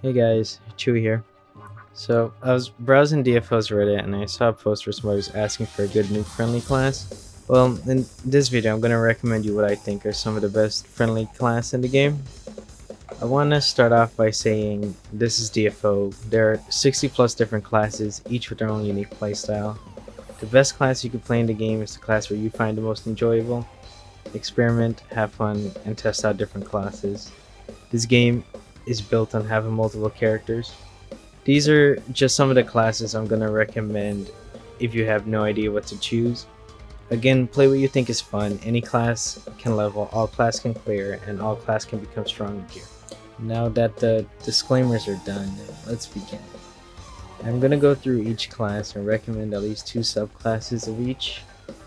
Hey guys, Chewy here. So I was browsing DFO's Reddit and I saw a post where somebody was asking for a good new friendly class. Well, in this video I'm going to recommend you what I think are some of the best friendly class in the game. I want to start off by saying this is DFO. There are 60 plus different classes, each with their own unique playstyle. The best class you can play in the game is the class where you find the most enjoyable. Experiment, have fun, and test out different classes. This game is built on having multiple characters. These are just some of the classes I'm going to recommend if you have no idea what to choose. Again, play what you think is fun. Any class can level, all class can clear, and all class can become strong with gear. Now that the disclaimers are done, let's begin. I'm going to go through each class and recommend at least 2 subclasses of each.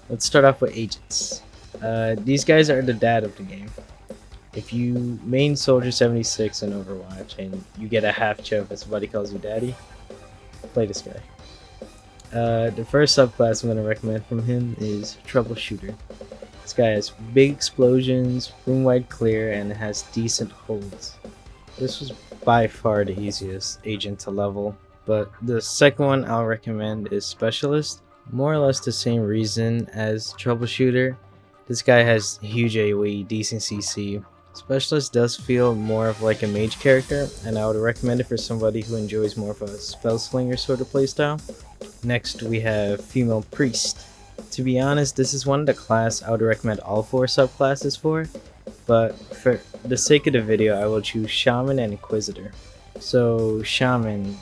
Let's start off with agents. These guys are the dad of the game. If you main Soldier 76 in Overwatch and you get a half chub and somebody calls you daddy, play this guy. The first subclass I'm going to recommend from him is Troubleshooter. This guy has big explosions, room-wide clear, and has decent holds. This was by far the easiest agent to level, but the second one I'll recommend is Specialist. More or less the same reason as Troubleshooter. This guy has huge AoE, decent CC. Specialist does feel more of like a mage character, and I would recommend it for somebody who enjoys more of a spell slinger sort of playstyle. Next we have Female Priest. To be honest, this is one of the class I would recommend all 4 subclasses for, but for the sake of the video I will choose Shaman and Inquisitor. So Shaman,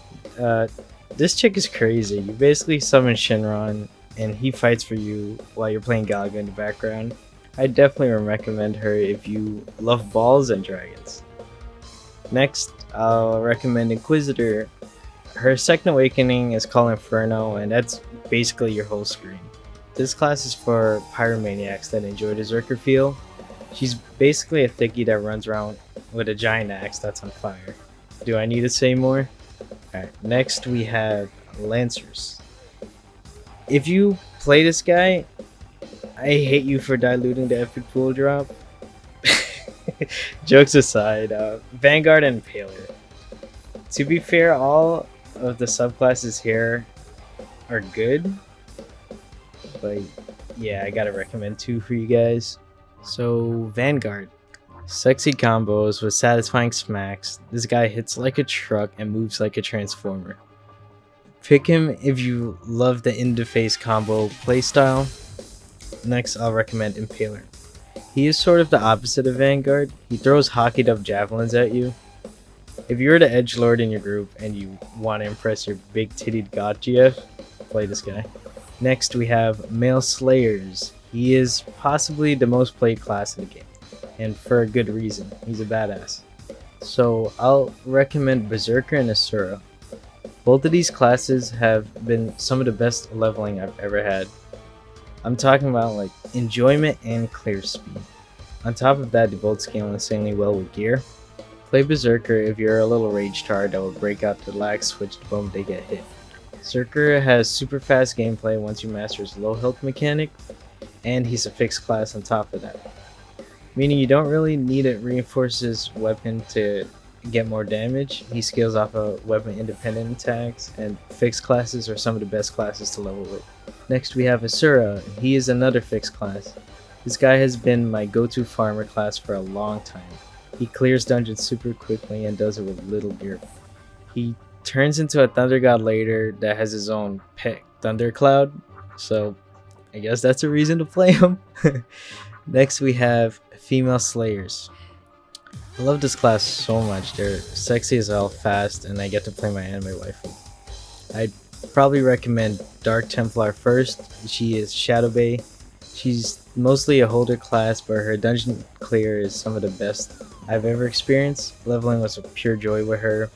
this chick is crazy. You basically summon Shinron and he fights for you while you're playing Galaga in the background. I definitely recommend her if you love balls and dragons. Next, I'll recommend Inquisitor. Her second awakening is called Inferno, and that's basically your whole screen. This class is for pyromaniacs that enjoy the Zerker feel. She's basically a thickie that runs around with a giant axe that's on fire. Do I need to say more? Alright, next we have Lancers. If you play this guy, I hate you for diluting the epic pool drop. Jokes aside, Vanguard and Impaler. To be fair, all of the subclasses here are good, but yeah, I gotta recommend 2 for you guys. So Vanguard, sexy combos with satisfying smacks. This guy hits like a truck and moves like a transformer. Pick him if you love the in-the-face combo playstyle. Next, I'll recommend Impaler. He is sort of the opposite of Vanguard. He throws hockeyed up javelins at you. If you're the edgelord in your group and you want to impress your big-tittied god GF, play this guy. Next, we have Male Slayers. He is possibly the most played class in the game, and for a good reason. He's a badass. So I'll recommend Berserker and Asura. Both of these classes have been some of the best leveling I've ever had. I'm talking about like enjoyment and clear speed. On top of that, they both scale insanely well with gear. Play Berserker if you're a little rage tard that will break out the lag switch the moment they get hit. Berserker has super fast gameplay once you master his low health mechanic, and he's a fixed class on top of that. Meaning you don't really need to reinforce his weapon to get more damage. He scales off of weapon independent attacks, and fixed classes are some of the best classes to level with. Next we have Asura. He is another fixed class. This guy has been my go-to farmer class for a long time. He clears dungeons super quickly and does it with little gear. He turns into a thunder god later that has his own pet Thundercloud, so I guess that's a reason to play him. Next we have Female Slayers. I love this class so much. They're sexy as hell, fast, and I get to play my anime waifu. I'd probably recommend Dark Templar first. She is Shadow Bay. She's mostly a holder class, but her dungeon clear is some of the best I've ever experienced. Leveling was a pure joy with her.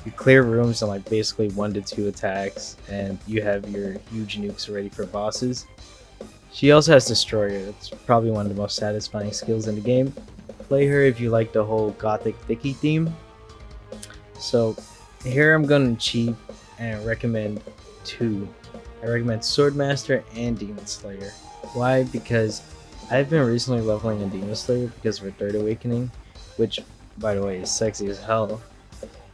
You clear rooms in like basically 1 to 2 attacks, and you have your huge nukes ready for bosses. She also has Destroyer. That's probably one of the most satisfying skills in the game. Play her if you like the whole gothic thicky theme. So here I'm going to cheat and recommend 2. I recommend Swordmaster and Demon Slayer. Why? Because I've been recently leveling in Demon Slayer because of her 3rd awakening, which by the way is sexy as hell.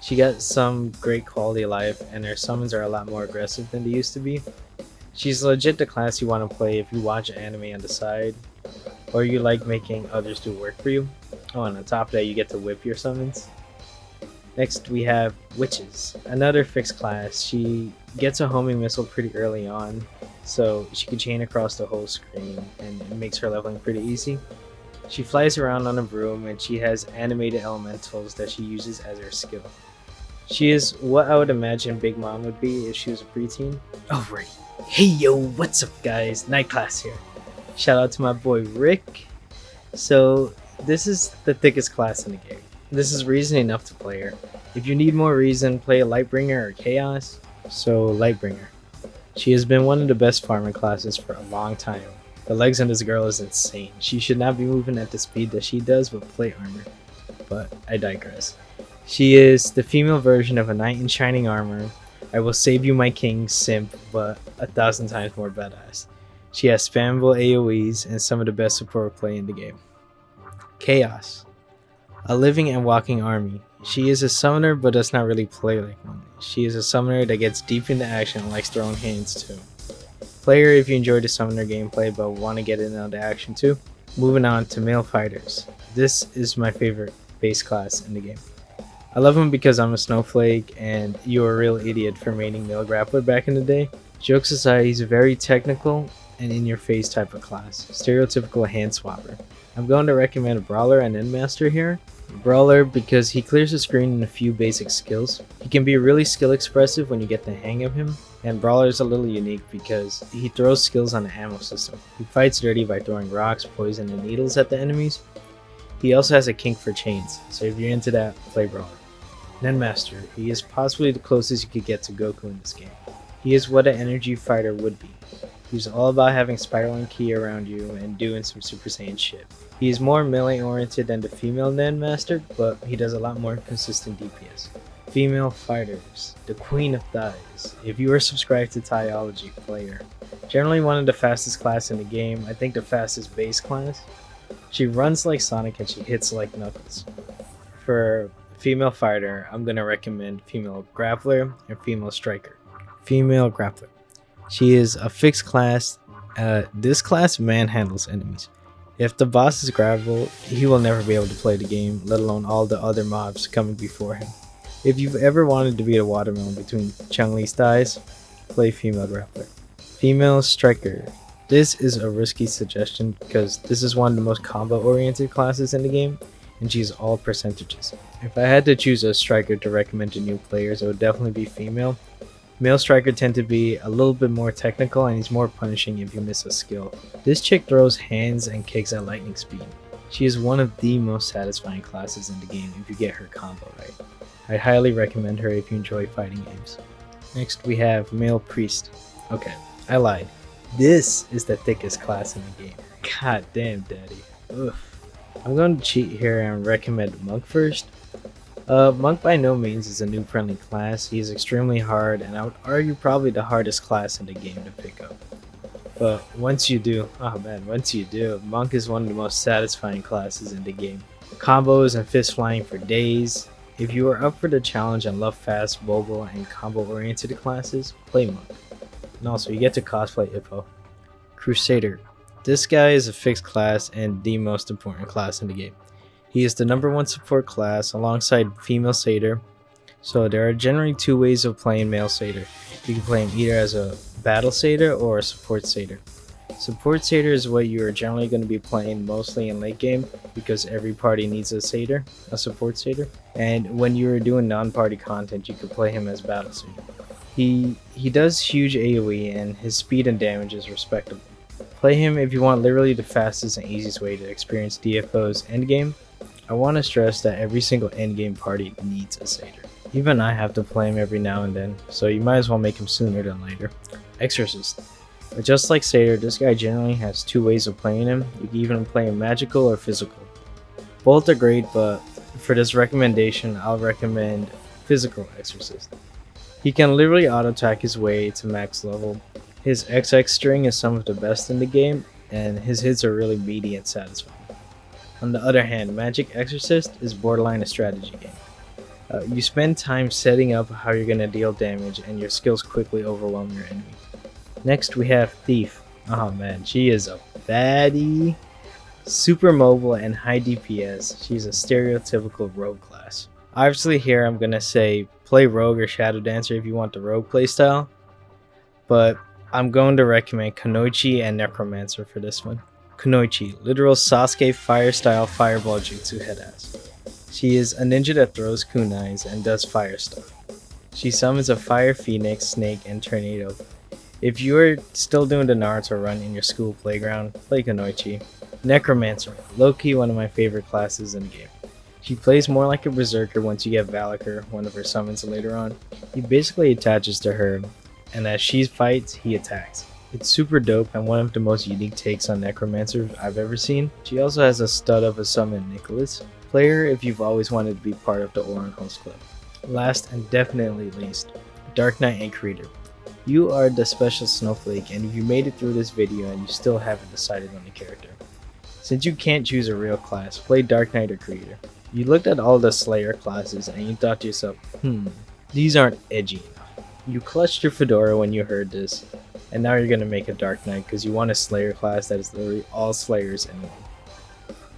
She got some great quality of life, and her summons are a lot more aggressive than they used to be. She's legit the class you want to play if you watch anime on the side, or you like making others do work for you. Oh, and on top of that, you get to whip your summons. Next, we have Witches, another fixed class. She gets a homing missile pretty early on, so she can chain across the whole screen, and it makes her leveling pretty easy. She flies around on a broom, and she has animated elementals that she uses as her skill. She is what I would imagine Big Mom would be if she was a preteen. Alrighty. Hey yo, what's up guys? Night class here. Shout out to my boy Rick. So, this is the thickest class in the game. This is reason enough to play her. If you need more reason, play a Lightbringer or Chaos. So, Lightbringer. She has been one of the best farming classes for a long time. The legs on this girl is insane. She should not be moving at the speed that she does with plate armor. But I digress. She is the female version of a knight in shining armor. I will save you my king simp, but 1,000 times more badass. She has spammable AoEs and some of the best support play in the game. Chaos. A living and walking army. She is a summoner but does not really play like one. She is a summoner that gets deep into action and likes throwing hands too. Play her if you enjoy the summoner gameplay but want to get in on the action too. Moving on to male fighters. This is my favorite base class in the game. I love him because I'm a snowflake and you're a real idiot for maining male grappler back in the day. Jokes aside, he's a very technical and in-your-face type of class, stereotypical hand swapper. I'm going to recommend Brawler and Endmaster here. Brawler because he clears the screen in a few basic skills. He can be really skill expressive when you get the hang of him, and Brawler is a little unique because he throws skills on the ammo system. He fights dirty by throwing rocks, poison, and needles at the enemies. He also has a kink for chains, so if you're into that, play Brawler. Endmaster, he is possibly the closest you could get to Goku in this game. He is what an energy fighter would be. He's all about having spiraling ki around you and doing some Super Saiyan shit. He is more melee oriented than the female Endmaster, but he does a lot more consistent DPS. Female fighters, the queen of thighs. If you are subscribed to Thiology, player. Generally one of the fastest class in the game, I think the fastest base class. She runs like Sonic and she hits like Knuckles. For female fighter, I'm gonna recommend female grappler and female striker. Female grappler. She is a fixed class. This class manhandles enemies. If the boss is grabbable, he will never be able to play the game, let alone all the other mobs coming before him. If you've ever wanted to beat a watermelon between Chun-Li's thighs, play female grappler. Female striker. This is a risky suggestion because this is one of the most combo-oriented classes in the game, and she's all percentages. If I had to choose a striker to recommend to new players, it would definitely be female. Male striker tend to be a little bit more technical and he's more punishing if you miss a skill. This chick throws hands and kicks at lightning speed. She is one of the most satisfying classes in the game if you get her combo right. I highly recommend her if you enjoy fighting games. Next we have male priest. Okay, I lied. This is the thickest class in the game. God damn daddy. Oof. I'm going to cheat here and recommend monk first. Monk by no means is a new friendly class. He is extremely hard and I would argue probably the hardest class in the game to pick up. But once you do, Monk is one of the most satisfying classes in the game. Combos and fist flying for days. If you are up for the challenge and love fast, mobile, and combo oriented classes, play Monk. And also you get to cosplay Ippo. Crusader. This guy is a fixed class and the most important class in the game. He is the #1 support class alongside female Satyr. So there are generally two ways of playing male Satyr. You can play him either as a battle Satyr or a support Satyr. Support Satyr is what you are generally going to be playing mostly in late game because every party needs a Satyr, a support Satyr. And when you are doing non-party content, you can play him as battle Satyr. He does huge AoE and his speed and damage is respectable. Play him if you want literally the fastest and easiest way to experience DFO's endgame. I want to stress that every single endgame party needs a Satyr. Even I have to play him every now and then, so you might as well make him sooner than later. Exorcist. But just like Satyr, this guy generally has two ways of playing him. You can even play him magical or physical. Both are great, but for this recommendation, I'll recommend physical Exorcist. He can literally auto-attack his way to max level. His XX string is some of the best in the game, and his hits are really meaty and satisfying. On the other hand, Magic Exorcist is borderline a strategy game. You spend time setting up how you're going to deal damage and your skills quickly overwhelm your enemy. Next we have Thief. Oh man, she is a baddie. Super mobile and high DPS, she's a stereotypical rogue class. Obviously here I'm going to say play rogue or shadow dancer if you want the rogue playstyle. But I'm going to recommend Kunoichi and Necromancer for this one. Kunoichi, literal Sasuke fire style fireball jutsu headass. She is a ninja that throws kunais and does fire stuff. She summons a fire phoenix, snake, and tornado. If you are still doing the Naruto run in your school playground, play Kunoichi. Necromancer, low-key one of my favorite classes in the game. She plays more like a berserker once you get Valakar, one of her summons later on. He basically attaches to her, and as she fights, he attacks. It's super dope and one of the most unique takes on Necromancer I've ever seen. She also has a stud of a summon Nicholas. Play her if you've always wanted to be part of the Oran Host Club. Last and definitely least, Dark Knight and Creator. You are the special snowflake, and if you made it through this video and you still haven't decided on the character. Since you can't choose a real class, play Dark Knight or Creator. You looked at all the Slayer classes and you thought to yourself, these aren't edgy enough. You clutched your fedora when you heard this, and now you're gonna make a Dark Knight because you want a Slayer class that is literally all Slayers in one.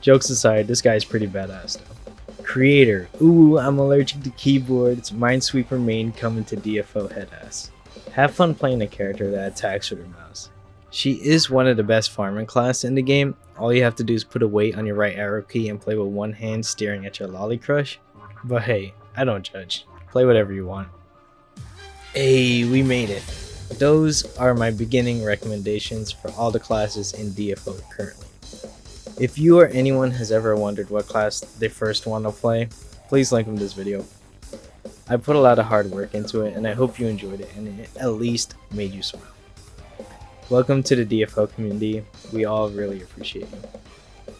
Jokes aside, this guy's pretty badass though. Creator. Ooh, I'm allergic to keyboards. Minesweeper main coming to DFO headass. Have fun playing a character that attacks with her mouse. She is one of the best farming class in the game. All you have to do is put a weight on your right arrow key and play with one hand staring at your lolly crush. But hey, I don't judge. Play whatever you want. Hey, we made it. Those are my beginning recommendations for all the classes in DFOG currently. If you or anyone has ever wondered what class they first want to play, please link them this video. I put a lot of hard work into it and I hope you enjoyed it and it at least made you smile. Welcome to the DFO community. We all really appreciate you.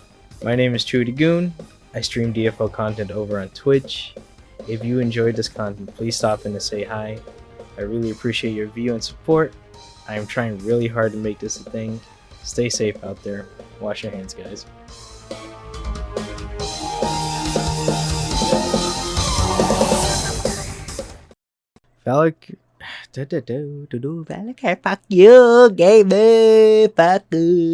My name is Trudy Goon. I stream DFO content over on Twitch. If you enjoyed this content, please stop in to say hi. I really appreciate your view and support. I am trying really hard to make this a thing. Stay safe out there. Wash your hands, guys. Valak. Valak, fuck you, gamer, fuck you.